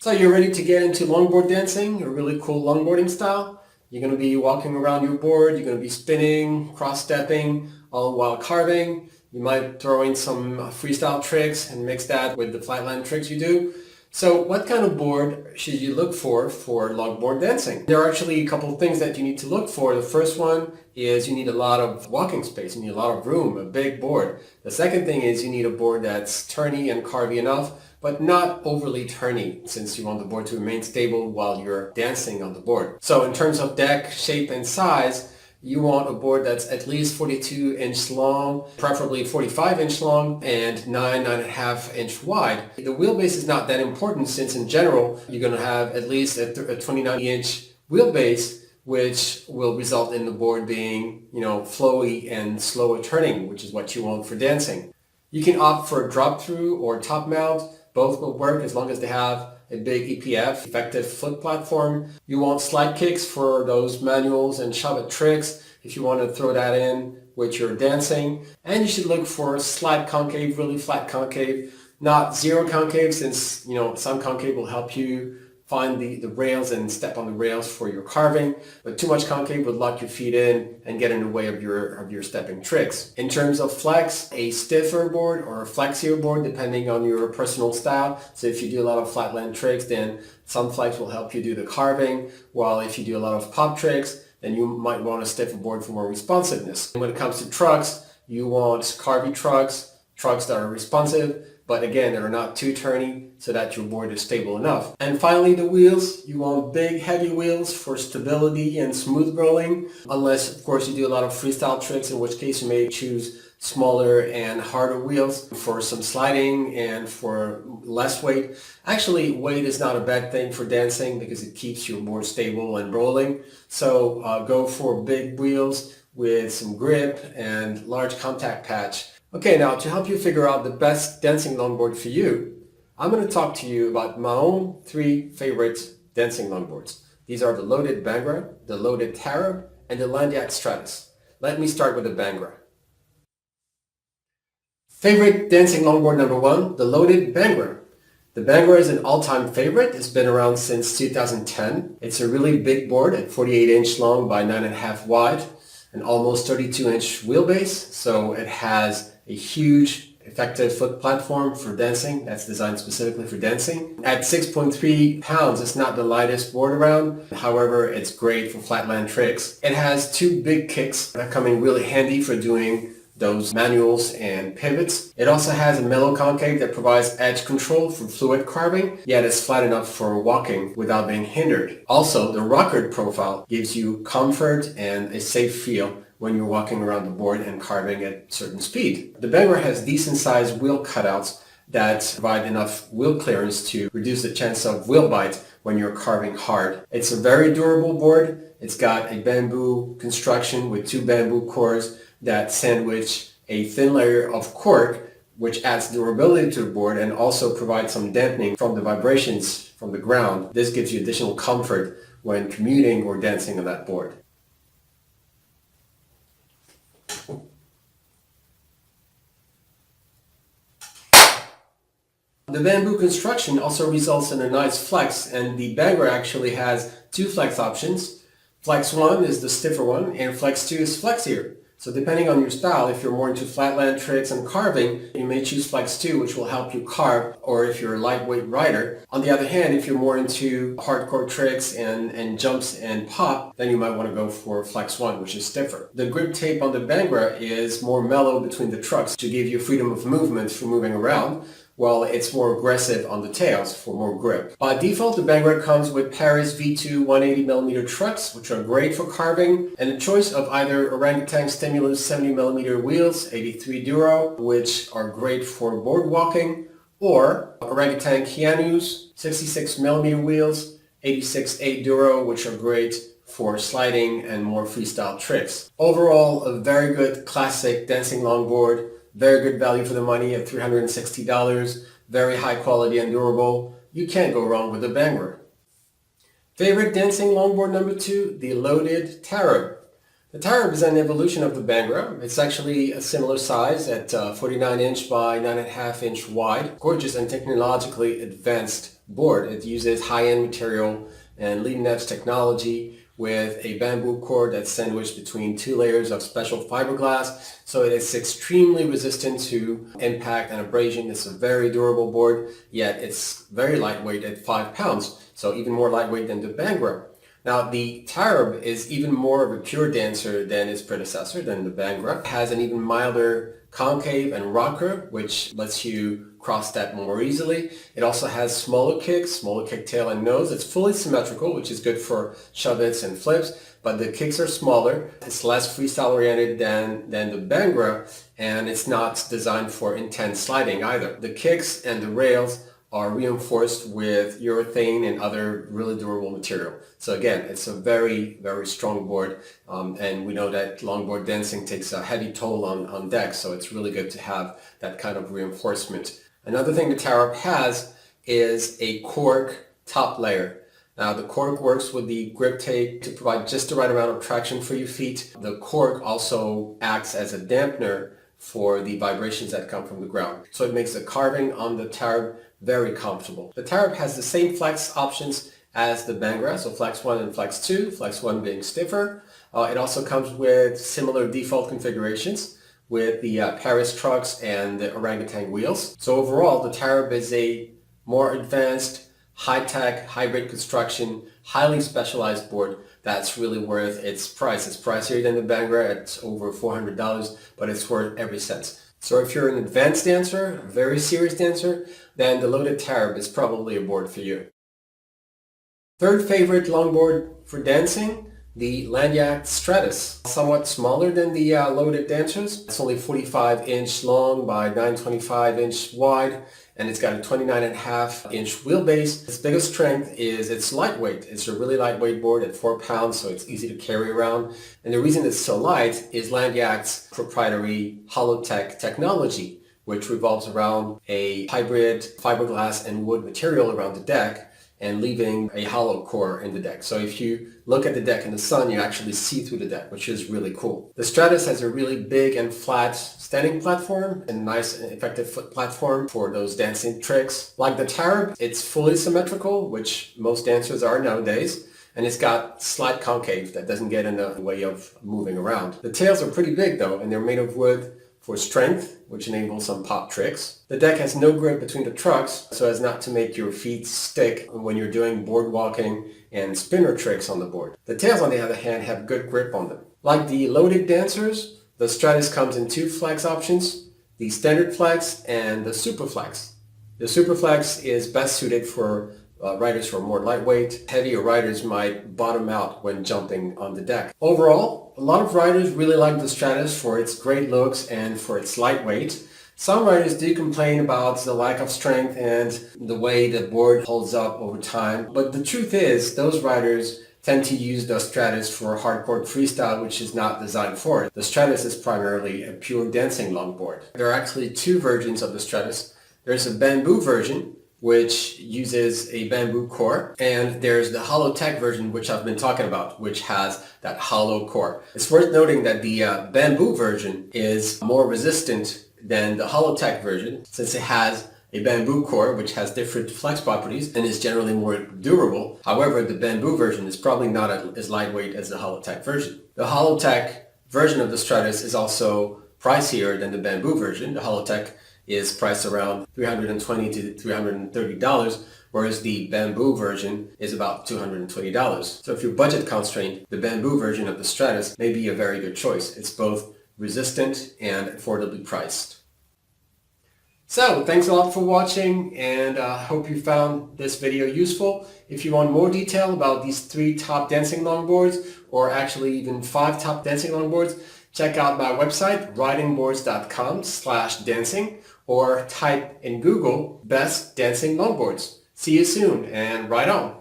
So you're ready to get into longboard dancing, a really cool longboarding style. You're going to be walking around your board, you're going to be spinning, cross-stepping, all while carving. You might throw in some freestyle tricks and mix that with the flatland tricks you do. So what kind of board should you look for longboard dancing? There are actually a couple of things that you need to look for. The first one is you need a lot of walking space, you need a lot of room, a big board. The second thing is you need a board that's turny and carvy enough, but not overly turny, since you want the board to remain stable while you're dancing on the board. So in terms of deck shape and size, you want a board that's at least 42-inch long, preferably 45-inch long, and 9.5-inch wide. The wheelbase is not that important, since in general, you're going to have at least a 29-inch wheelbase, which will result in the board being, flowy and slower turning, which is what you want for dancing. You can opt for a drop-through or top mount. Both will work as long as they have a big EPF, effective foot platform. You want slide kicks for those manuals and shove it tricks if you want to throw that in with your dancing. And you should look for slide concave, really flat concave, not zero concave, since some concave will help you find the rails and step on the rails for your carving, but too much concave would lock your feet in and get in the way of your stepping tricks. In terms of flex, a stiffer board or a flexier board, depending on your personal style. So if you do a lot of flatland tricks, then some flex will help you do the carving, while if you do a lot of pop tricks, then you might want a stiffer board for more responsiveness. And when it comes to trucks, you want carvy trucks that are responsive, but again, they're not too turny so that your board is stable enough. And finally, the wheels. You want big, heavy wheels for stability and smooth rolling, unless, of course, you do a lot of freestyle tricks, in which case you may choose smaller and harder wheels for some sliding and for less weight. Actually, weight is not a bad thing for dancing because it keeps your board stable and rolling. So go for big wheels with some grip and large contact patch. Okay, now to help you figure out the best dancing longboard for you, I'm going to talk to you about my own 3 favorite dancing longboards. These are the loaded Bhangra, the loaded Tare, and the Longboard Stratus. Let me start with the Bhangra. Favorite dancing longboard number 1, the loaded Bhangra. The Bhangra is an all-time favorite. It's been around since 2010. It's a really big board at 48-inch long by 9.5 wide, an almost 32-inch wheelbase, so it has a huge effective foot platform for dancing that's designed specifically for dancing. At 6.3 pounds, it's not the lightest board around. However, it's great for flatland tricks. It has 2 big kicks that come in really handy for doing those manuals and pivots. It also has a mellow concave that provides edge control for fluid carving, yet it's flat enough for walking without being hindered. Also, the rockered profile gives you comfort and a safe feel when you're walking around the board and carving at certain speed. The Bhangra has decent sized wheel cutouts that provide enough wheel clearance to reduce the chance of wheel bite when you're carving hard. It's a very durable board. It's got a bamboo construction with 2 bamboo cores that sandwich a thin layer of cork, which adds durability to the board and also provides some dampening from the vibrations from the ground. This gives you additional comfort when commuting or dancing on that board. The bamboo construction also results in a nice flex, and the Bhangra actually has 2 flex options. Flex 1 is the stiffer one, and Flex 2 is flexier. So depending on your style, if you're more into flatland tricks and carving, you may choose Flex 2, which will help you carve, or if you're a lightweight rider. On the other hand, if you're more into hardcore tricks and jumps and pop, then you might want to go for Flex 1, which is stiffer. The grip tape on the Bhangra is more mellow between the trucks to give you freedom of movement for moving around, while it's more aggressive on the tails for more grip. By default, the Bhangra comes with Paris V2 180mm trucks, which are great for carving, and a choice of either Orangutan Stimulus 70mm wheels, 83 Duro, which are great for board walking, or Orangutan Keanu's 66mm wheels, 86A Duro, which are great for sliding and more freestyle tricks. Overall, a very good classic dancing longboard. Very good value for the money at $360, very high quality and durable. You can't go wrong with the Bhangra. Favorite dancing longboard number 2, the loaded Tare. The Tare is an evolution of the Bhangra. It's actually a similar size at 49 inch by 9.5 inch wide. Gorgeous and technologically advanced board. It uses high-end material and leading-edge technology with a bamboo core that's sandwiched between two layers of special fiberglass. So it's extremely resistant to impact and abrasion. It's a very durable board, yet it's very lightweight at 5 pounds. So even more lightweight than the Bhangra. Now, the Tare is even more of a pure dancer than its predecessor, than the Bhangra. It has an even milder concave and rocker, which lets you cross step more easily. It also has smaller kick tail and nose. It's fully symmetrical, which is good for shove-its and flips, but the kicks are smaller. It's less freestyle oriented than the Bhangra, and it's not designed for intense sliding either. The kicks and the rails are reinforced with urethane and other really durable material. So again, it's a very, very strong board, and we know that longboard dancing takes a heavy toll on deck, so it's really good to have that kind of reinforcement. Another thing the Tare has is a cork top layer. Now the cork works with the grip tape to provide just the right amount of traction for your feet. The cork also acts as a dampener for the vibrations that come from the ground. So it makes the carving on the Tare very comfortable. The Tare has the same flex options as the Bhangra, so flex 1 and flex 2, flex 1 being stiffer. It also comes with similar default configurations with the Paris trucks and the orangutan wheels. So overall, the Tare is a more advanced, high-tech, hybrid construction, highly specialized board that's really worth its price. It's pricier than the Bhangra. It's over $400, but it's worth every cent. So if you're an advanced dancer, a very serious dancer, then the loaded Tare is probably a board for you. Third favorite longboard for dancing, the Lanyard Stratus. Somewhat smaller than the loaded dancers. It's only 45 inch long by 925 inch wide, and it's got a 29.5 inch wheelbase. Its biggest strength is it's lightweight. It's a really lightweight board at 4 pounds, so it's easy to carry around. And the reason it's so light is Lanyard's proprietary Holotech technology, which revolves around a hybrid fiberglass and wood material around the deck, and leaving a hollow core in the deck. So if you look at the deck in the sun, you actually see through the deck, which is really cool. The Stratus has a really big and flat standing platform, and nice and effective foot platform for those dancing tricks. Like the Tare, it's fully symmetrical, which most dancers are nowadays, and it's got slight concave that doesn't get in the way of moving around. The tails are pretty big though, and they're made of wood for strength, which enables some pop tricks. The deck has no grip between the trucks, so as not to make your feet stick when you're doing board walking and spinner tricks on the board. The tails, on the other hand, have good grip on them. Like the loaded dancers, the Stratus comes in two flex options, the standard flex and the super flex. The super flex is best suited for riders who are more lightweight. Heavier riders might bottom out when jumping on the deck. Overall, a lot of riders really like the Stratus for its great looks and for its lightweight. Some riders do complain about the lack of strength and the way the board holds up over time. But the truth is, those riders tend to use the Stratus for hardcore freestyle, which is not designed for it. The Stratus is primarily a pure dancing longboard. There are actually two versions of the Stratus. There's a bamboo version, which uses a bamboo core, and there's the Holotech version, which I've been talking about, which has that hollow core. It's worth noting that the bamboo version is more resistant than the Holotech version, since it has a bamboo core, which has different flex properties and is generally more durable. However, the bamboo version is probably not as lightweight as the Holotech version. The Holotech version of the Stratus is also pricier than the bamboo version. The Holotech is priced around $320 to $330, whereas the bamboo version is about $220. So if you're budget constrained, the bamboo version of the Stratus may be a very good choice. It's both resistant and affordably priced. So thanks a lot for watching, and I hope you found this video useful. If you want more detail about these 3 top dancing longboards, or actually even 5 top dancing longboards, check out my website, ridingboards.com/dancing, or type in Google best dancing longboards. See you soon, and ride on!